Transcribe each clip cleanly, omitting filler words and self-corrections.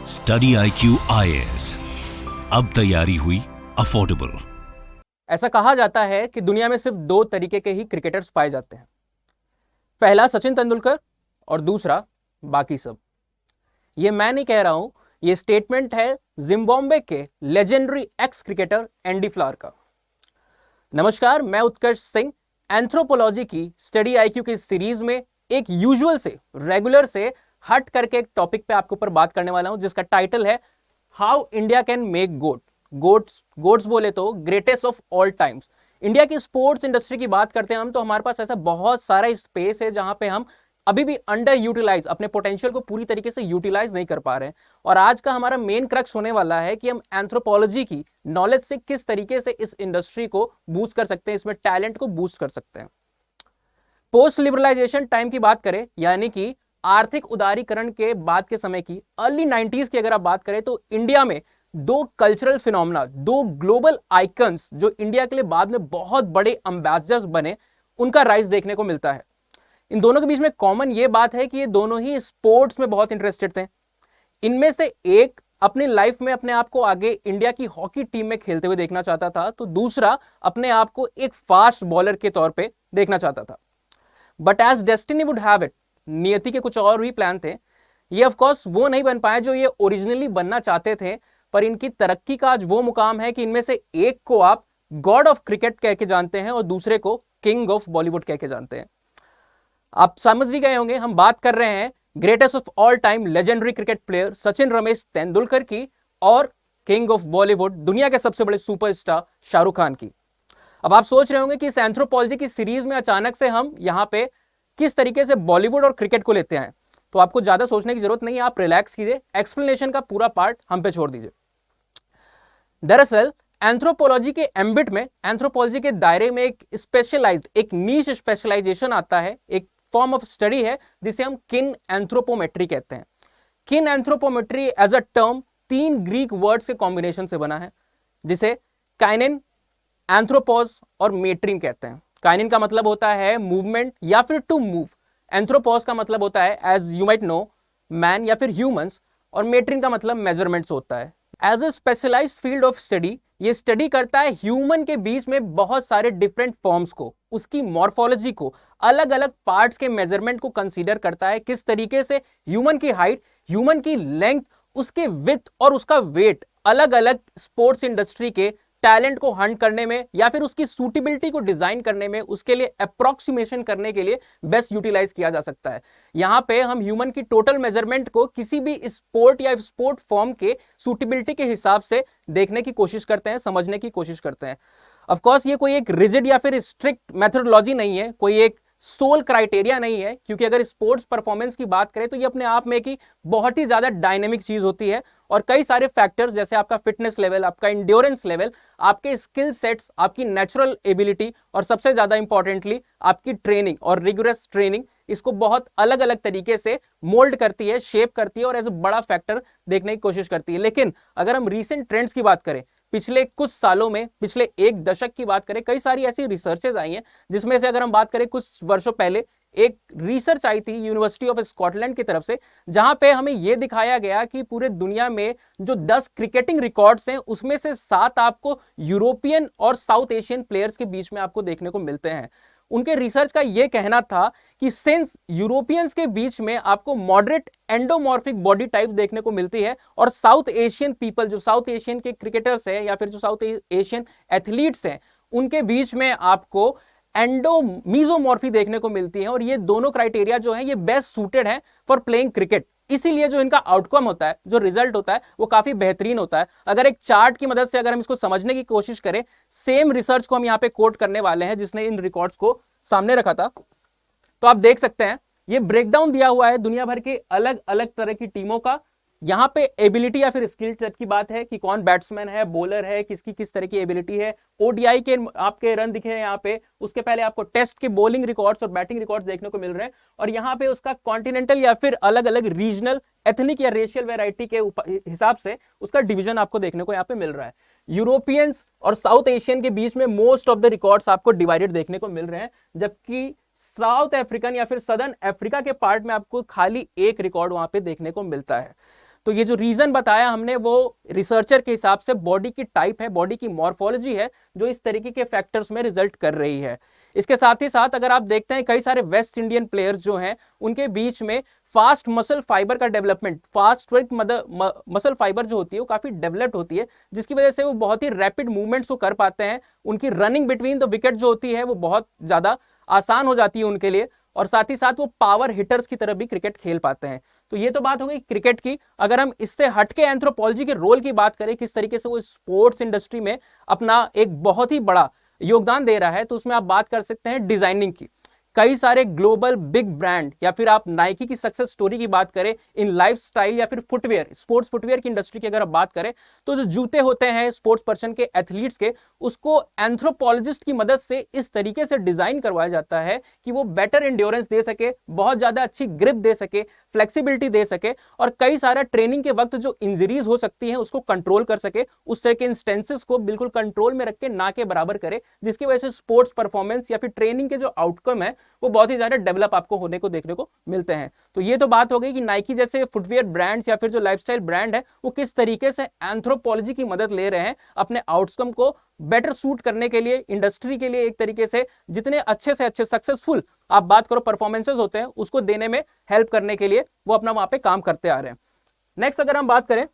Study IQ IAS, अब तैयारी हुई अफोर्डेबल। ऐसा कहा जाता है कि दुनिया में सिर्फ दो तरीके के ही क्रिकेटर्स पाए जाते हैं, पहला सचिन तेंदुलकर और दूसरा बाकी सब। ये मैं नहीं कह रहा हूं, ये स्टेटमेंट है जिम्बाब्वे के legendary x cricketer Andy flower का। नमस्कार, मैं उत्कर्ष सिंह एंथ्रोपोलॉजी की स्टडी IQ की सीरीज में एक यूजुअल से रेगुलर से हट करके एक टॉपिक पे आपके ऊपर बात करने वाला हूं, जिसका टाइटल है how India can make goats बोले तो greatest of all times. India की स्पोर्ट्स इंडस्ट्री की बात करते हैं हम, तो हमारे पास ऐसा बहुत सारा स्पेस है जहां पे हम अभी भी अंडर यूटिलाइज, अपने पोटेंशियल को पूरी तरीके से यूटिलाइज नहीं कर पा रहे हैं। और आज का हमारा मेन क्रक्स होने वाला है कि हम एंथ्रोपोलॉजी की नॉलेज से किस तरीके से इस इंडस्ट्री को बूस्ट कर सकते हैं, इसमें टैलेंट को बूस्ट कर सकते हैं। पोस्ट लिबरलाइजेशन टाइम की बात करें, यानी कि आर्थिक उदारीकरण के बाद के समय की अर्ली 90s की अगर आप बात करें, तो इंडिया में दो कल्चरल फिनोमेना, दो ग्लोबल आइकन्स जो इंडिया के लिए बाद में बहुत बड़े एम्बेसडर्स बने, उनका राइज देखने को मिलता है। इन दोनों के बीच में कॉमन ये बात है कि ये दोनों ही स्पोर्ट्स में बहुत इंटरेस्टेड थे। इनमें से एक अपनी लाइफ में अपने आप को आगे इंडिया की हॉकी टीम में खेलते हुए देखना चाहता था, तो दूसरा अपने आप को एक फास्ट बॉलर के तौर पे देखना चाहता था। But as destiny would have it, नियति के कुछ और भी प्लान थे। ये ऑफ कोर्स वो नहीं बन पाए जो ये ओरिजिनली बनना चाहते थे, पर इनकी तरक्की का आज वो मुकाम है कि इनमें से एक को आप गॉड ऑफ क्रिकेट कह के जानते हैं और दूसरे को किंग ऑफ बॉलीवुड कह के जानते हैं। आप समझ ही गए होंगे, हम बात कर रहे हैं greatest of all time legendary cricket player Sachin Ramesh Tendulkar की और किंग ऑफ बॉलीवुड, दुनिया के सबसे बड़े सुपरस्टार शाहरुख खान की। अब आप सोच रहे होंगे कि इस एंथ्रोपोलॉजी की सीरीज में अचानक से हम यहां पे किस तरीके से बॉलीवुड और क्रिकेट को लेते हैं, तो आपको ज्यादा सोचने की जरूरत नहीं है, आप रिलैक्स कीजिए, एक्सप्लेनेशन का पूरा पार्ट हम पे छोड़ दीजिए। दरअसल एंथ्रोपोलॉजी के एम्बिट में, एंथ्रोपोलॉजी के दायरे में एक स्पेशलाइज्ड, एक नीश स्पेशलाइजेशन आता है, एक फॉर्म ऑफ स्टडी है जिसे हम किन एंथ्रोपोमेट्री कहते हैं। किन anthropometry as a term 3 Greek words के कॉम्बिनेशन से बना है, जिसे काइनेन, एंथ्रोपोज और मेट्रिन कहते हैं। काइनेन का मतलब होता है मूवमेंट या फिर टू मूव, एंथ्रोपोज का मतलब होता है as you might know man या फिर ह्यूमंस, और मेट्रिन का मतलब मेजरमेंट्स होता है। As a specialised field of study, ये स्टडी करता है ह्यूमन के बीच में बहुत सारे डिफरेंट फॉर्म्स को, उसकी मॉर्फोलॉजी को, अलग अलग पार्ट्स के मेजरमेंट को कंसीडर करता है, किस तरीके से ह्यूमन की हाइट, ह्यूमन की लेंथ, उसके विड्थ और उसका वेट अलग अलग स्पोर्ट्स इंडस्ट्री के टैलेंट को हंट करने में या फिर उसकी सूटेबिलिटी को डिजाइन करने में, उसके लिए अप्रोक्सीमेशन करने के लिए बेस्ट यूटिलाइज किया जा सकता है। यहां पे हम ह्यूमन की टोटल मेजरमेंट को किसी भी स्पोर्ट या स्पोर्ट फॉर्म के सूटेबिलिटी के हिसाब से देखने की कोशिश करते हैं, समझने की कोशिश करते हैं। ऑफ कोर्स ये कोई एक रिजिड या फिर स्ट्रिक्ट मेथोडोलॉजी नहीं है, कोई एक सोल क्राइटेरिया नहीं है, क्योंकि अगर स्पोर्ट्स परफॉर्मेंस की बात करें तो ये अपने आप में की बहुत ही ज्यादा डायनेमिक चीज होती है और कई सारे फैक्टर्स जैसे आपका फिटनेस लेवल, आपका इंड्योरेंस लेवल, आपके स्किल सेट्स, आपकी नेचुरल एबिलिटी और सबसे ज्यादा इंपॉर्टेंटली आपकी ट्रेनिंग और रिगुरस ट्रेनिंग, इसको बहुत अलग अलग तरीके से मोल्ड करती है, शेप करती है और एज ए बड़ा फैक्टर देखने की कोशिश करती है। लेकिन अगर हम रीसेंट ट्रेंड्स की बात करें, पिछले कुछ सालों में, पिछले एक दशक की बात करें, कई सारी ऐसी रिसर्चेज आई हैं, जिसमें से अगर हम बात करें कुछ वर्षों पहले एक रिसर्च आई थी यूनिवर्सिटी ऑफ स्कॉटलैंड की तरफ से, जहां पे हमें यह दिखाया गया कि पूरे दुनिया में जो 10 क्रिकेटिंग रिकॉर्ड्स हैं, उसमें से 7 आपको यूरोपियन और साउथ एशियन प्लेयर्स के बीच में आपको देखने को मिलते हैं। उनके रिसर्च का यह कहना था कि सिंस यूरोपियंस के बीच में आपको मॉडरेट एंडोमॉर्फिक बॉडी टाइप देखने को मिलती है और साउथ एशियन पीपल, जो साउथ एशियन के क्रिकेटर्स हैं या फिर जो साउथ एशियन एथलीट्स हैं, उनके बीच में आपको एंडोमीजोमॉर्फी देखने को मिलती है। और ये दोनों क्राइटेरिया जो है ये बेस्ट सूटेड है फॉर प्लेइंग क्रिकेट, इसीलिए जो इनका आउटकम होता है, जो रिजल्ट होता है, वो काफी बेहतरीन होता है। अगर एक चार्ट की मदद से अगर हम इसको समझने की कोशिश करें, सेम रिसर्च को हम यहाँ पे कोट करने वाले हैं जिसने इन रिकॉर्ड्स को सामने रखा था, तो आप देख सकते हैं ये ब्रेकडाउन दिया हुआ है दुनिया भर के अलग अलग तरह की टीमों का। यहां पे एबिलिटी या फिर स्किल सेट की बात है कि कौन बैट्समैन है, बॉलर है, किसकी किस तरह की एबिलिटी है। ओडीआई के आपके रन दिखे हैं यहाँ पे, उसके पहले आपको टेस्ट के बॉलिंग रिकॉर्ड्स और बैटिंग रिकॉर्ड्स देखने को मिल रहे हैं, और यहाँ पे उसका कॉन्टिनेंटल या फिर अलग अलग रीजनल, एथनिक या रेशियल वेराइटी के हिसाब से उसका डिवीजन आपको देखने को यहाँ पे मिल रहा है। यूरोपियंस और साउथ एशियन के बीच में मोस्ट ऑफ द रिकॉर्ड्स आपको डिवाइडेड देखने को मिल रहे हैं, जबकि साउथ अफ्रीकन या फिर सदर्न अफ्रीका के पार्ट में आपको खाली एक रिकॉर्ड वहां पे देखने को मिलता है। तो ये जो रीजन बताया हमने वो रिसर्चर के हिसाब से बॉडी की टाइप है, बॉडी की मॉर्फोलॉजी है, जो इस तरीके के फैक्टर्स में रिजल्ट कर रही है। इसके साथ ही साथ अगर आप देखते हैं कई सारे वेस्ट इंडियन प्लेयर्स जो हैं उनके बीच में फास्ट मसल फाइबर का development, fast tweak muscle fibre जो होती है वो काफी डेवलप्ड होती है, जिसकी वजह से वो बहुत ही रैपिड मूवमेंट्स को कर पाते हैं। उनकी रनिंग बिटवीन द विकेट जो होती है वो बहुत ज्यादा आसान हो जाती है उनके लिए, और साथ ही साथ वो पावर हिटर्स की तरह भी क्रिकेट खेल पाते हैं। तो ये तो बात हो गई क्रिकेट की। अगर हम इससे हटके एंथ्रोपोलॉजी के रोल की बात करें, किस तरीके से वो स्पोर्ट्स इंडस्ट्री में अपना एक बहुत ही बड़ा योगदान दे रहा है, तो उसमें आप बात कर सकते हैं डिजाइनिंग की। कई सारे ग्लोबल बिग ब्रांड या फिर आप नाइकी की सक्सेस स्टोरी की बात करें इन लाइफस्टाइल या फिर फुटवेयर, स्पोर्ट्स फुटवेयर की इंडस्ट्री की अगर आप बात करें, तो जो जूते होते हैं स्पोर्ट्स पर्सन के, एथलीट्स के, उसको एंथ्रोपोलॉजिस्ट की मदद से इस तरीके से डिजाइन करवाया जाता है कि वो बेटर इंड्योरेंस दे सके, बहुत ज्यादा अच्छी ग्रिप दे सके, फ्लेक्सिबिलिटी दे सके, और कई सारा ट्रेनिंग के वक्त जो इंजरीज हो सकती हैं उसको कंट्रोल कर सके, उस तरह के इंस्टेंसेस को बिल्कुल कंट्रोल में रख के ना के बराबर करे, जिसकी वजह से स्पोर्ट्स परफॉर्मेंस या फिर ट्रेनिंग के जो आउटकम है वो बहुत ही ज्यादा डेवलप आपको होने को देखने को मिलते हैं। तो ये तो बात हो गई कि नाइकी जैसे फुटवेयर ब्रांड्स या फिर जो लाइफस्टाइल ब्रांड है वो किस तरीके से एंथ्रोपोलॉजी की मदद ले रहे हैं अपने आउटकम को बेटर सूट करने के लिए, इंडस्ट्री के लिए एक तरीके से जितने अच्छे से अच्छे सक्सेसफुल आप बात करो परफॉर्मेंसेस होते हैं उसको देने में हेल्प करने के लिए वो अपना वहां पे काम करते आ रहे हैं। नेक्स्ट अगर हम बात करें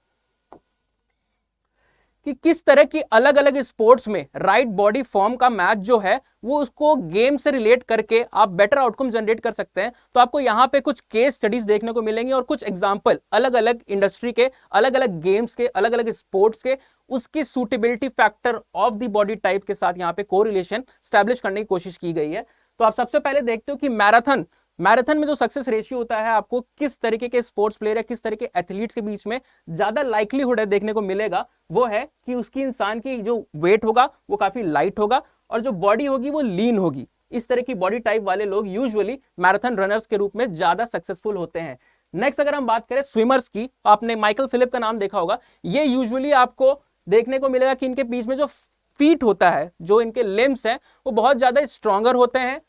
कि किस तरह की अलग अलग स्पोर्ट्स में राइट बॉडी फॉर्म का मैच जो है वो उसको गेम से रिलेट करके आप बेटर आउटकम जनरेट कर सकते हैं, तो आपको यहाँ पे कुछ केस स्टडीज देखने को मिलेंगे और कुछ एग्जांपल अलग अलग इंडस्ट्री के, अलग अलग गेम्स के, अलग अलग स्पोर्ट्स के, उसकी suitability factor of the body type के साथ यहाँ पे कोरिलेशन स्टैब्लिश करने की कोशिश की गई है। तो आप सबसे पहले देखते हो कि मैराथन में जो सक्सेस रेशियो होता है आपको किस तरीके के स्पोर्ट्स प्लेयर या किस तरह के एथलीट्स के बीच में ज्यादा लाइक्लीहुड है देखने को मिलेगा, वो है कि उसकी इंसान की जो वेट होगा वो काफी लाइट होगा और जो बॉडी होगी वो लीन होगी। इस तरह की बॉडी टाइप वाले लोग यूजुअली मैराथन रनर्स के रूप में ज्यादा सक्सेसफुल होते हैं। नेक्स्ट अगर हम बात करें स्विमर्स की, आपने माइकल फिलिप का नाम देखा होगा। ये यूजुअली आपको देखने को मिलेगा कि इनके बीच में जो फीट होता है, जो इनके लिम्स हैं, वो बहुत ज्यादा स्ट्रॉन्गर होते हैं,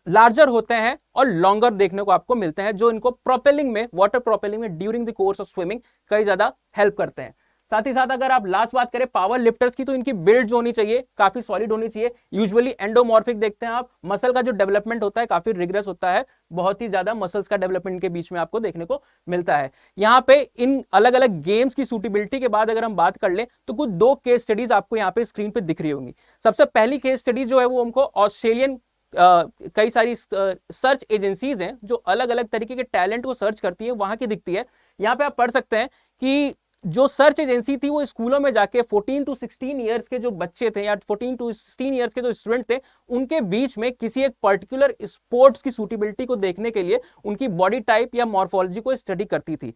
लार्जर होते हैं और लॉन्गर देखने को आपको मिलते हैं, जो इनको प्रोपेलिंग में, वाटर प्रोपेलिंग में during the course of swimming कई ज्यादा हेल्प करते हैं। साथ ही साथ अगर आप लास्ट बात करें पावर लिफ्टर्स की, तो इनकी बिल्ड जो होनी चाहिए काफी सॉलिड होनी चाहिए। यूजुअली एंडोमॉर्फिक देखते हैं आप, मसल का जो डेवलपमेंट होता है काफी रिग्रेस होता है, बहुत ही ज्यादा मसल्स का डेवलपमेंट के बीच में आपको देखने को मिलता है। यहाँ पे इन अलग अलग गेम्स की सूटेबिलिटी के बाद अगर हम बात कर लें तो कुछ दो केस स्टडीज आपको यहाँ पे स्क्रीन पे दिख रही होंगी। सबसे पहली केस स्टडी जो है वो हमको ऑस्ट्रेलियन कई सारी सर्च एजेंसीज हैं जो अलग अलग तरीके के टैलेंट को सर्च करती है, वहां की दिखती है। यहाँ पे आप पढ़ सकते हैं कि जो सर्च एजेंसी थी वो स्कूलों में जाके 14 to 16 ईयर्स के जो बच्चे थे या 14 to 16 ईयर्स के जो स्टूडेंट थे उनके बीच में किसी एक पर्टिकुलर स्पोर्ट्स की सूटेबिलिटी को देखने के लिए उनकी बॉडी टाइप या मॉर्फोलॉजी को स्टडी करती थी।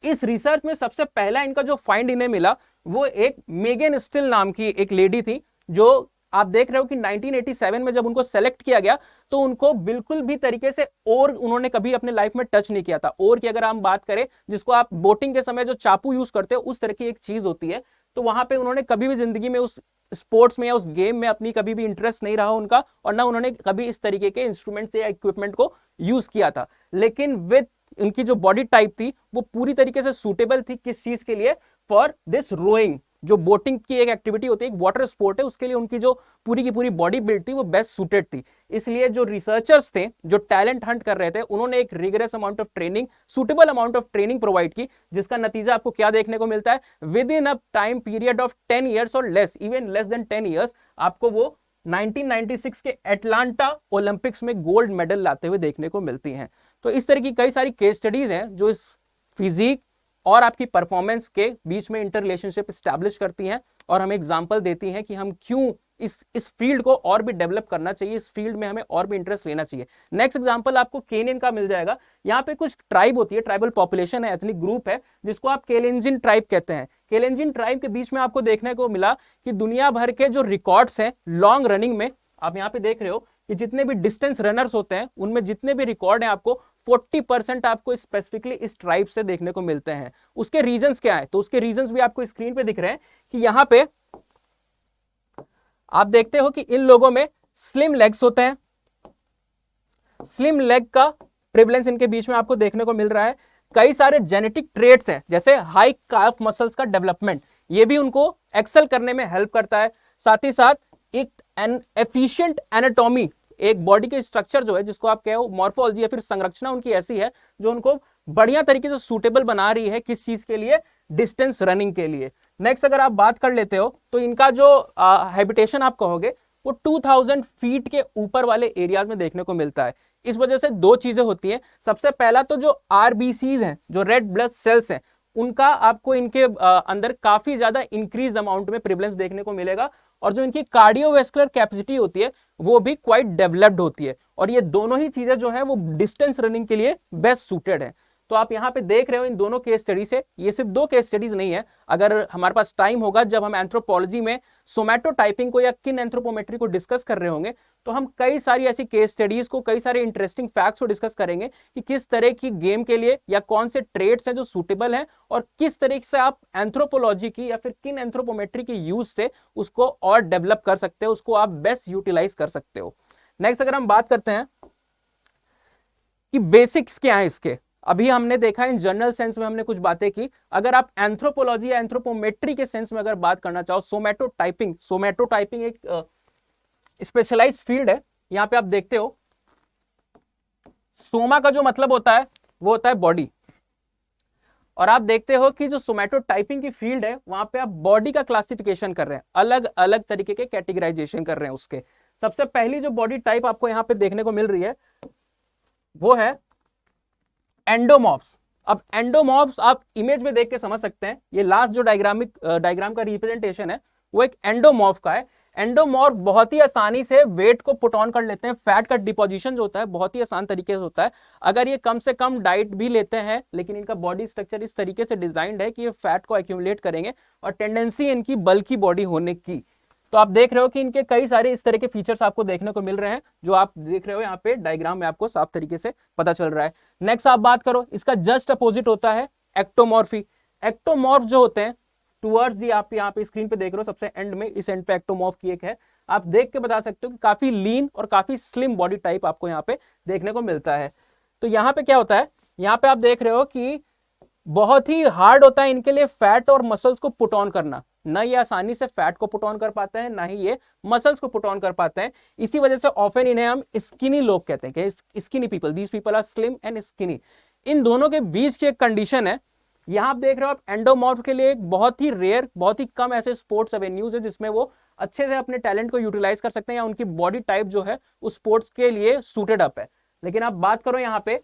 इस रिसर्च में सबसे पहला इनका जो फाइंड इन्हें मिला वो एक मेगन स्टिल नाम की एक लेडी थी, जो आप देख रहे हो कि 1987 में जब उनको सेलेक्ट किया गया तो उनको बिल्कुल भी तरीके से और उन्होंने कभी अपने लाइफ में टच नहीं किया था। और की अगर हम बात करें जिसको आप बोटिंग के समय जो चाकू यूज करते हो उस तरह की एक चीज होती है, तो वहां पे उन्होंने कभी भी जिंदगी में उस स्पोर्ट्स में या उस गेम में अपनी कभी भी इंटरेस्ट नहीं रहा उनका, और ना उन्होंने कभी इस तरीके के इंस्ट्रूमेंट या इक्विपमेंट को यूज किया था। लेकिन विद उनकी जो बॉडी टाइप थी वो पूरी तरीके से सूटेबल थी किस चीज के लिए, फॉर दिस रोइंग, जो बोटिंग की एक एक्टिविटी होती है, एक वाटर स्पोर्ट है, उसके लिए उनकी जो पूरी की पूरी बॉडी बिल्ड थी वो बेस्ट सूटेड थी। इसलिए जो रिसर्चर्स थे जो टैलेंट हंट कर रहे थे उन्होंने एक rigorous amount of training, suitable amount of training provide की, जिसका नतीजा आपको क्या देखने को मिलता है, within a time period of 10 years और less, even less than 10 years, आपको वो 1996 के एटलांटा ओलंपिक्स में गोल्ड मेडल लाते हुए देखने को मिलती हैं। तो इस तरह की कई सारी केस स्टडीज हैं जो इस फिजिक और आपकी परफॉर्मेंस के बीच में इंटर रिलेशनशिप स्टैब्लिश करती हैं और हमें एग्जांपल देती हैं कि हम क्यों इस फील्ड को और भी डेवलप करना चाहिए, इस फील्ड में हमें और भी इंटरेस्ट लेना चाहिए। नेक्स्ट एग्जांपल आपको केनियन का मिल जाएगा। यहाँ पे कुछ ट्राइब होती है, ट्राइबल पॉपुलेशन है, एथनिक ग्रुप है, जिसको आप केलेंजिन ट्राइब कहते हैं। केलेंजिन ट्राइब के बीच में आपको देखने को मिला कि दुनिया भर के जो रिकॉर्ड्स हैं लॉन्ग रनिंग में, आप यहाँ पे देख रहे हो कि जितने भी डिस्टेंस रनर्स होते हैं उनमें जितने भी रिकॉर्ड हैं आपको 40% आपको स्पेसिफिकली इस ट्राइब से देखने को मिलते हैं। उसके रीजंस क्या है, तो उसके रीजंस भी आपको स्क्रीन पे दिख रहे हैं कि यहाँ पे आप देखते हो कि इन लोगों में स्लिम लेग्स होते हैं, स्लिम लेग का प्रिवलेंस इनके बीच में आपको देखने को मिल रहा है। कई सारे जेनेटिक ट्रेट्स हैं, जैसे हाई काफ मसल्स का डेवलपमेंट, ये भी उनको एक्सेल करने में हेल्प करता है। साथ ही साथ एक एफिशिएंट एनाटॉमी, एक बॉडी के स्ट्रक्चर जो है, जिसको आप कहो मॉर्फोलॉजी या फिर संरचना उनकी ऐसी है जो उनको बढ़िया तरीके से सूटेबल बना रही है, किस चीज के लिए, डिस्टेंस रनिंग के लिए। नेक्स्ट अगर आप बात कर लेते हो तो इनका जो हैबिटेशन आप कहोगे वो 2000 फीट के ऊपर वाले एरियाज में देखने को मिलता है। इस वजह से दो चीजें होती हैं, सबसे पहला तो जो आरबीसीज हैं, जो रेड ब्लड सेल्स हैं, उनका आपको इनके अंदर काफी ज्यादा इंक्रीज अमाउंट में प्रिवलेंस देखने को मिलेगा, और जो इनकी कार्डियोवैस्कुलर कैपेसिटी होती है वो भी क्वाइट डेवलप्ड होती है, और ये दोनों ही चीजें जो है वो डिस्टेंस रनिंग के लिए बेस्ट सूटेड है। तो आप यहाँ पे देख रहे हो इन दोनों केस स्टडी से, ये सिर्फ दो केस स्टडीज नहीं है, अगर हमारे पास टाइम होगा जब हम एंथ्रोपोलॉजी में सोमैटोटाइपिंग को या किन एंथ्रोपोमेट्री को डिस्कस कर रहे होंगे, तो हम कई सारी ऐसी केस स्टडीज को, कई सारे इंटरेस्टिंग फैक्ट्स को डिस्कस करेंगे कि किस तरह की गेम के लिए या कौन से ट्रेड्स हैं जो सूटेबल हैं, और किस तरीके से आप एंथ्रोपोलॉजी की या फिर किन एंथ्रोपोमेट्री के यूज से उसको और डेवलप कर सकते हो, उसको आप बेस्ट यूटिलाइज कर सकते हो। नेक्स्ट अगर हम बात करते हैं कि बेसिक्स क्या है इसके, अभी हमने देखा इन जनरल सेंस में हमने कुछ बातें की, अगर आप एंथ्रोपोलॉजी या एंथ्रोपोमेट्री के सेंस में अगर बात करना चाहो, सोमैटोटाइपिंग एक स्पेशलाइज्ड फील्ड है। यहां पे आप देखते हो सोमा का जो मतलब होता है वो होता है बॉडी, और आप देखते हो कि जो सोमैटोटाइपिंग की फील्ड है वहां पे आप बॉडी का क्लासिफिकेशन कर रहे हैं, अलग अलग तरीके के कैटेगराइजेशन कर रहे हैं उसके। सबसे पहली जो बॉडी टाइप आपको यहां पे देखने को मिल रही है वो है एंडोमॉर्फ्स। अब एंडोमॉर्फ्स आप इमेज में देख के समझ सकते हैं, ये लास्ट जो डायग्राम का रिप्रेजेंटेशन है वो एक एंडोमॉर्फ का है। एंडोमॉर्फ बहुत ही आसानी से वेट को पुट ऑन कर लेते हैं, फैट का डिपोजिशन जो होता है बहुत ही आसान तरीके से होता है, अगर ये कम से कम डाइट भी लेते हैं, लेकिन इनका बॉडी स्ट्रक्चर इस तरीके से डिजाइंड है कि ये फैट को एक्यूमुलेट करेंगे, और टेंडेंसी इनकी बल्की बॉडी होने की। तो आप देख रहे हो कि इनके कई सारे इस तरह के फीचर्स आपको देखने को मिल रहे हैं, जो आप देख रहे हो यहाँ पे डायग्राम में आपको साफ तरीके से पता चल रहा है। नेक्स्ट आप बात करो, इसका जस्ट अपोजिट होता है एक्टोमॉर्फी। एक्टोमॉर्फ जो होते हैं टुवर्ड्स दी, आप यहाँ पे स्क्रीन पे देख रहे हो सबसे एंड में, इस एंड पे एक्टोमॉर्फ की एक है, आप देख के बता सकते हो कि काफी लीन और काफी स्लिम बॉडी टाइप आपको यहाँ पे देखने को मिलता है। तो यहाँ पे क्या होता है, यहाँ पे आप देख रहे हो कि बहुत ही हार्ड होता है इनके लिए फैट और मसल्स को पुट ऑन करना, ना ये आसानी से फैट को पुट ऑन कर पाते हैं, ना ही ये मसल्स को पुट ऑन कर पाते हैं। इसी वजह से ऑफन इन्हें हम स्किनी लोग कहते हैं, कि skinny people, these people are slim and skinny. इन दोनों के बीच की एक कंडीशन है, यहां आप देख रहे हो, आप एंडोमॉर्फ के लिए एक बहुत ही रेयर, बहुत ही कम ऐसे स्पोर्ट्स एवेन्यूज है जिसमें वो अच्छे से अपने टैलेंट को यूटिलाइज कर सकते हैं, या उनकी बॉडी टाइप जो है उस स्पोर्ट्स के लिए सूटेड अप है। लेकिन आप बात करो यहाँ पे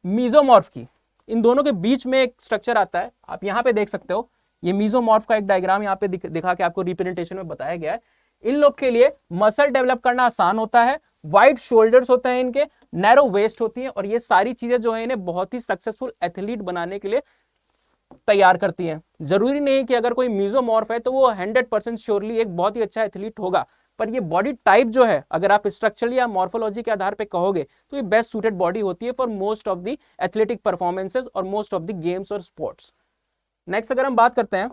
मीजोमॉर्फ की, इन दोनों के बीच में एक स्ट्रक्चर आता है, आप यहाँ पे देख सकते हो, ये मीजोमॉर्फ का एक डायग्राम यहाँ पे दिखा के आपको रिप्रेजेंटेशन में बताया गया है। इन लोग के लिए मसल डेवलप करना आसान होता है, वाइड शोल्डर्स होते हैं इनके, नैरो वेस्ट होती है, और ये सारी चीजें जो है इन्हें बहुत ही सक्सेसफुल एथलीट बनाने के लिए तैयार करती हैं। जरूरी नहीं कि अगर कोई मीजोमॉर्फ है तो वो 100% श्योरली एक बहुत ही अच्छा एथलीट होगा, पर ये बॉडी टाइप जो है, अगर आप स्ट्रक्चरली या मॉर्फोलॉजी के आधार पे कहोगे तो ये बेस्ट सूटेड बॉडी होती है for most of the athletic performances और मोस्ट ऑफ द गेम्स और स्पोर्ट्स। नेक्स्ट अगर हम बात करते हैं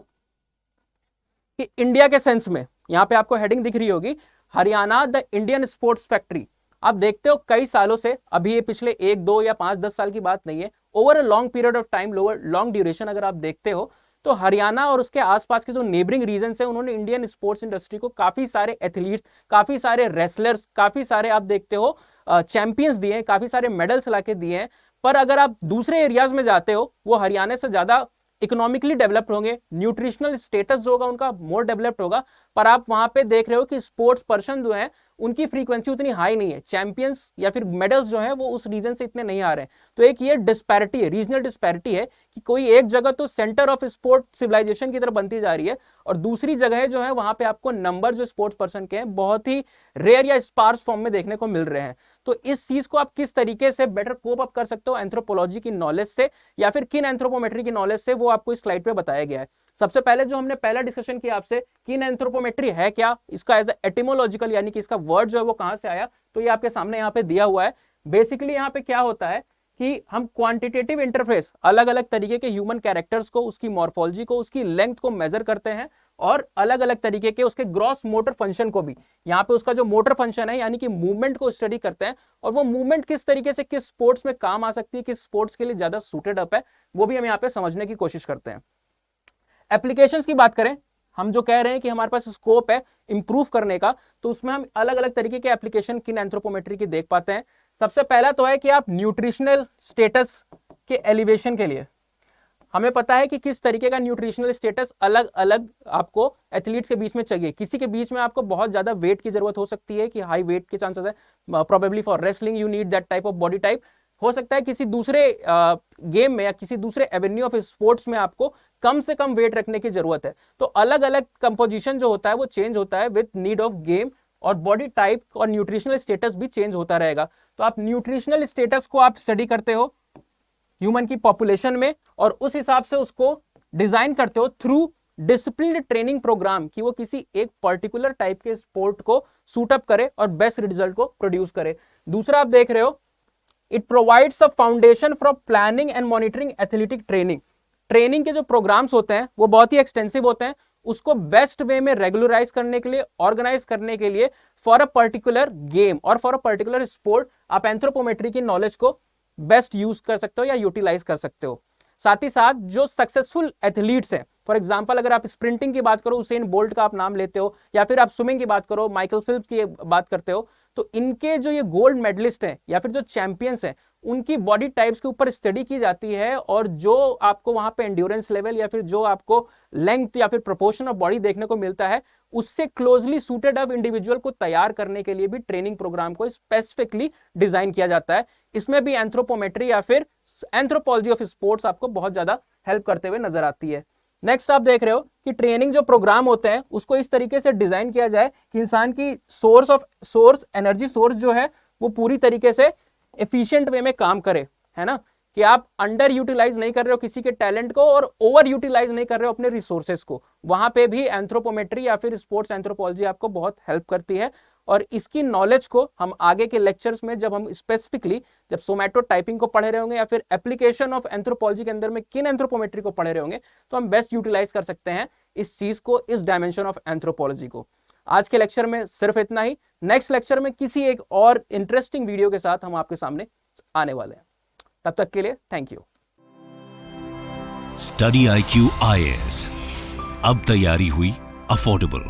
कि इंडिया के सेंस में, यहां पे आपको हेडिंग दिख रही होगी, Haryana the Indian sports factory. आप देखते हो कई सालों से, अभी ये पिछले 1, 2 या 5, 10 साल की बात नहीं है, over a long period of time, long duration अगर आप देखते हो तो हरियाणा और उसके आसपास के जो नेबरिंग रीजन है, उन्होंने इंडियन स्पोर्ट्स इंडस्ट्री को काफी सारे एथलीट्स, काफी सारे रेसलर्स, काफी सारे आप देखते हो चैंपियंस दिए हैं, काफी सारे मेडल्स लाके दिए हैं। पर अगर आप दूसरे एरियाज में जाते हो, वो हरियाणा से ज्यादा इकोनॉमिकली डेवलप्ड होंगे, न्यूट्रिशनल स्टेटस जो होगा उनका मोर डेवलप्ड होगा, पर आप वहां पे देख रहे हो कि स्पोर्ट्स पर्सन जो है उनकी फ्रीक्वेंसी उतनी हाई नहीं है, चैंपियंस या फिर मेडल्स जो है वो उस रीजन से इतने नहीं आ रहे हैं। तो एक ये डिस्पैरिटी है, रीजनल डिस्पैरिटी है, कि कोई एक जगह तो सेंटर ऑफ स्पोर्ट सिविलाइजेशन की तरफ बनती जा रही है, और दूसरी जगह जो है वहां पे आपको नंबर जो स्पोर्ट्स पर्सन के हैं बहुत ही रेयर या स्पार्स फॉर्म में देखने को मिल रहे हैं। तो इस चीज को आप किस तरीके से बेटर कोप अप कर सकते हो एंथ्रोपोलॉजी की नॉलेज से या फिर किन एंथ्रोपोमेट्री की नॉलेज से, वो आपको इस स्लाइड पे बताया गया है। सबसे पहले जो हमने पहला डिस्कशन किया आपसे, किन एंथ्रोपोमेट्री है क्या, इसका एज एटिमोलॉजिकल यानी कि इसका वर्ड जो है वो कहां से आया, तो ये आपके सामने यहाँ पे दिया हुआ है। बेसिकली यहाँ पे क्या होता है कि हम क्वांटिटेटिव इंटरफेस, अलग अलग तरीके के ह्यूमन कैरेक्टर्स को, उसकी मॉर्फोलॉजी को, उसकी लेंथ को मेजर करते हैं, और अलग अलग तरीके के उसके ग्रॉस मोटर फंक्शन को भी, यहाँ पे उसका जो मोटर फंक्शन है यानी कि मूवमेंट को स्टडी करते हैं, और वो मूवमेंट किस तरीके से किस स्पोर्ट्स में काम आ सकती है, किस स्पोर्ट्स के लिए ज्यादा सूटेड अप है, वो भी हम यहाँ पे समझने की कोशिश करते हैं। एप्लीकेशंस की बात करें, हम जो कह रहे हैं कि हमारे पास स्कोप है इंप्रूव करने का, तो उसमें हम अलग अलग तरीके के एप्लीकेशन किन एंथ्रोपोमेट्री की देख पाते हैं। सबसे पहला तो है कि आप न्यूट्रिशनल स्टेटस के एलिवेशन के लिए, हमें पता है कि किस तरीके का न्यूट्रिशनल स्टेटस अलग अलग आपको एथलीट्स के बीच में चाहिए। किसी के बीच में आपको बहुत ज्यादा वेट की जरूरत हो सकती है कि हाई वेट के चांसेस है, probably for wrestling you need that type of body type. हो सकता है किसी दूसरे गेम में या किसी दूसरे एवेन्यू ऑफ स्पोर्ट्स में आपको कम से कम वेट रखने की जरूरत है। तो अलग अलग कंपोजिशन जो होता है वो चेंज होता है विद नीड ऑफ गेम, और बॉडी टाइप और न्यूट्रिशनल स्टेटस भी चेंज होता रहेगा। तो आप न्यूट्रिशनल स्टेटस को आप स्टडी करते हो ह्यूमन की पॉपुलेशन में, और उस हिसाब से उसको डिजाइन करते हो थ्रू डिसिप्लिन्ड ट्रेनिंग प्रोग्राम कि वो किसी एक पर्टिकुलर टाइप के स्पोर्ट को सूटअप करे और बेस्ट रिजल्ट को प्रोड्यूस करे। दूसरा आप देख रहे हो, it provides a foundation for planning and monitoring athletic training. Training के जो प्रोग्राम्स होते हैं वो बहुत ही एक्सटेंसिव होते हैं, उसको बेस्ट वे में रेगुलराइज करने के लिए, ऑर्गेनाइज करने के लिए फॉर अ पर्टिकुलर गेम और फॉर अ पर्टिकुलर स्पोर्ट आप एंथ्रोपोमेट्री की नॉलेज को बेस्ट यूज कर सकते हो या यूटिलाइज कर सकते हो। साथ ही साथ जो सक्सेसफुल एथलीट्स हैं, फॉर एग्जांपल अगर आप स्प्रिंटिंग की बात करो, उसेन बोल्ट का आप नाम लेते हो, या फिर आप स्विमिंग की बात करो, माइकल फिल्प्स की बात करते हो, तो इनके जो ये गोल्ड मेडलिस्ट हैं या फिर जो चैंपियंस हैं, उनकी बॉडी टाइप्स के ऊपर स्टडी की जाती है, और जो आपको वहां पे एंड्योरेंस लेवल या फिर जो आपको लेंथ या फिर प्रोपोर्शन ऑफ बॉडी देखने को मिलता है, उससे क्लोजली सूटेड अप इंडिविजुअल को तैयार करने के लिए भी ट्रेनिंग प्रोग्राम को स्पेसिफिकली डिजाइन किया जाता है। इसमें भी एंथ्रोपोमेट्री या फिर एंथ्रोपोलॉजी ऑफ स्पोर्ट्स आपको बहुत ज्यादा हेल्प करते हुए नजर आती है। नेक्स्ट आप देख रहे हो कि ट्रेनिंग जो प्रोग्राम होते हैं उसको इस तरीके से डिजाइन किया जाए कि इंसान की सोर्स एनर्जी सोर्स जो है वो पूरी तरीके से एफिशिएंट वे में काम करे, है ना, कि आप अंडर यूटिलाइज नहीं कर रहे हो किसी के टैलेंट को और ओवर यूटिलाइज नहीं कर रहे हो अपने रिसोर्सेज को। वहां पे भी एंथ्रोपोमेट्री या फिर स्पोर्ट्स एंथ्रोपोलॉजी आपको बहुत हेल्प करती है, और इसकी नॉलेज को हम आगे के लेक्चर्स में जब हम स्पेसिफिकली जब सोमैटो टाइपिंग को पढ़े रहे होंगे या फिर एप्लीकेशन ऑफ एंथ्रोपोलॉजी के अंदर में किन एंथ्रोपोमेट्री को पढ़े रहे होंगे, तो हम बेस्ट यूटिलाइज कर सकते हैं इस चीज को, इस डायमेंशन ऑफ एंथ्रोपोलॉजी को। आज के लेक्चर में सिर्फ इतना ही। नेक्स्ट लेक्चर में किसी एक और इंटरेस्टिंग वीडियो के साथ हम आपके सामने आने वाले हैं। तब तक के लिए thank you. Study IQ IAS, अब तैयारी हुई अफोर्डेबल।